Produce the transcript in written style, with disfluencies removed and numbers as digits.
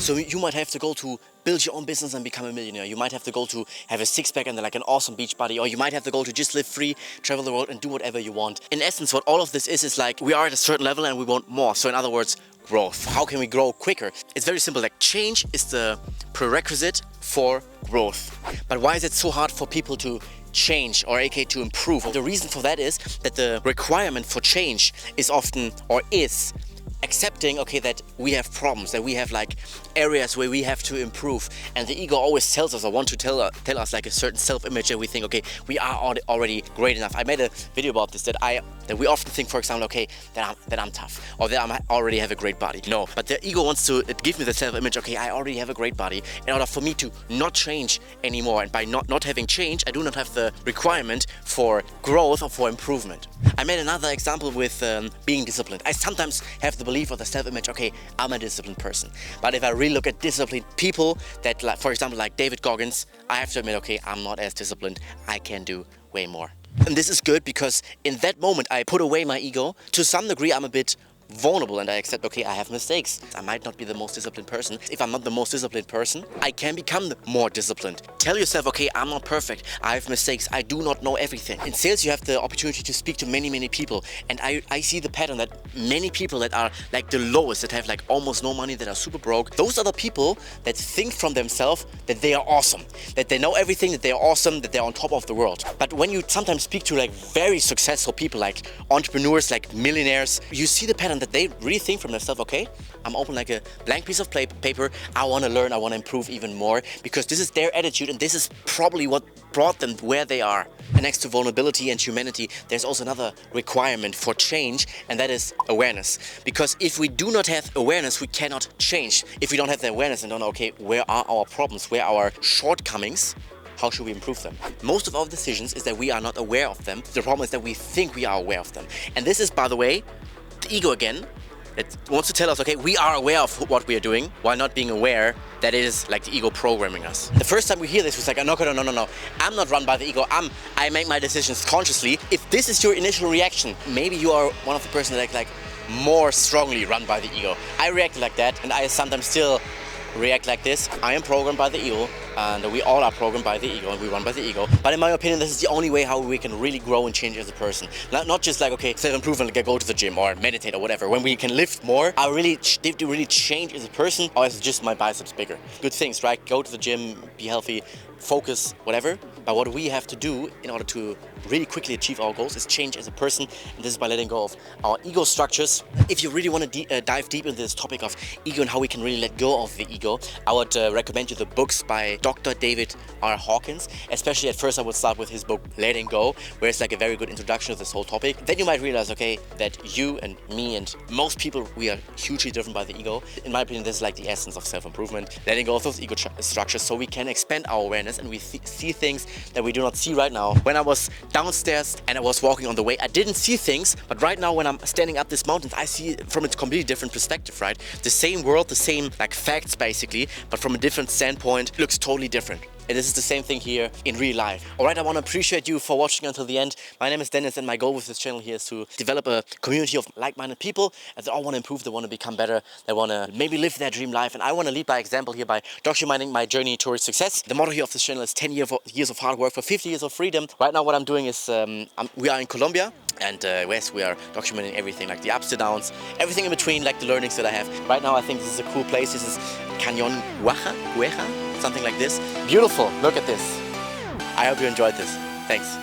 So you might have the goal to build your own business and become a millionaire. You might have the goal to have a six-pack and like an awesome beach body, or you might have the goal to just live free, travel the world and do whatever you want. In essence, what all of this is like we are at a certain level and we want more. So in other words, growth. How can we grow quicker? It's very simple. Like change is the prerequisite for growth. But why is it so hard for people to change, or aka to improve? The reason for that is that the requirement for change is often, or is, accepting, okay, that we have problems, that we have like areas where we have to improve, and the ego always tells us or want to tell us like a certain self-image that we think, okay, we are already great enough. I made a video about this, that we often think, for example, okay, that I'm tough, or that I already have a great body. No, but the ego wants to give me the self-image, okay, I already have a great body, in order for me to not change anymore. And by not having change, I do not have the requirement for growth or for improvement. I made another example with being disciplined. I sometimes have the belief or the self-image, okay, I'm a disciplined person. But if I really look at disciplined people, that, like, for example, like David Goggins, I have to admit, okay, I'm not as disciplined. I can do way more. And this is good because in that moment I put away my ego. To some degree I'm a bit vulnerable and I accept, okay, I have mistakes. I might not be the most disciplined person. If I'm not the most disciplined person, I can become more disciplined. Tell yourself, okay, I'm not perfect. I have mistakes. I do not know everything. In sales, you have the opportunity to speak to many people. And I see the pattern that many people that are like the lowest, that have like almost no money, that are super broke, those are the people that think from themselves that they are awesome, that they know everything, that they are awesome, that they're on top of the world. But when you sometimes speak to like very successful people, like entrepreneurs, like millionaires, you see the pattern that they really think from themselves, okay, I'm open like a blank piece of paper, I want to learn, I want to improve even more, because this is their attitude and this is probably what brought them where they are. And next to vulnerability and humanity, there's also another requirement for change, and that is awareness. Because if we do not have awareness, we cannot change. If we don't have the awareness and don't know, okay, where are our problems, where are our shortcomings, how should we improve them? Most of our decisions is that we are not aware of them. The problem is that we think we are aware of them. And this is, by the way, the ego again, that wants to tell us, okay, we are aware of what we are doing, while not being aware that it is like the ego programming us. The first time we hear this, it's like, no, I'm not run by the ego, I make my decisions consciously. If this is your initial reaction, maybe you are one of the person that like more strongly run by the ego. I react like that, and I sometimes still react like this. I am programmed by the ego, and we all are programmed by the ego, and we run by the ego. But in my opinion, this is the only way how we can really grow and change as a person. Not just like, okay, self-improvement, like go to the gym or meditate or whatever. When we can lift more, I really did really change as a person, or is it just my biceps bigger? Good things, right? Go to the gym, be healthy, focus, whatever. But what we have to do in order to really quickly achieve our goals is change as a person, and this is by letting go of our ego structures. If you really want to dive deep into this topic of ego and how we can really let go of the ego, I would recommend you the books by Dr. David R. Hawkins. Especially at first I would start with his book Letting Go, where it's like a very good introduction to this whole topic. Then you might realize, okay, that you and me and most people, we are hugely driven by the ego. In my opinion, this is like the essence of self-improvement, letting go of those ego structures so we can expand our awareness and we see things that we do not see right now. When I was downstairs and I was walking on the way, I didn't see things, but right now when I'm standing up this mountain, I see it from a completely different perspective, right? The same world, the same like facts basically, but from a different standpoint, it looks totally different. And this is the same thing here in real life. Alright, I want to appreciate you for watching until the end. My name is Dennis, and my goal with this channel here is to develop a community of like-minded people that all want to improve, they want to become better, they want to maybe live their dream life. And I want to lead by example here by documenting my journey towards success. The motto here of this channel is 10 years of hard work for 50 years of freedom. Right now what I'm doing is, we are in Colombia. And yes, we are documenting everything, like the ups and downs, everything in between, like the learnings that I have. Right now I think this is a cool place. This is Cañón Guaja, something like this. Beautiful, look at this. I hope you enjoyed this. Thanks.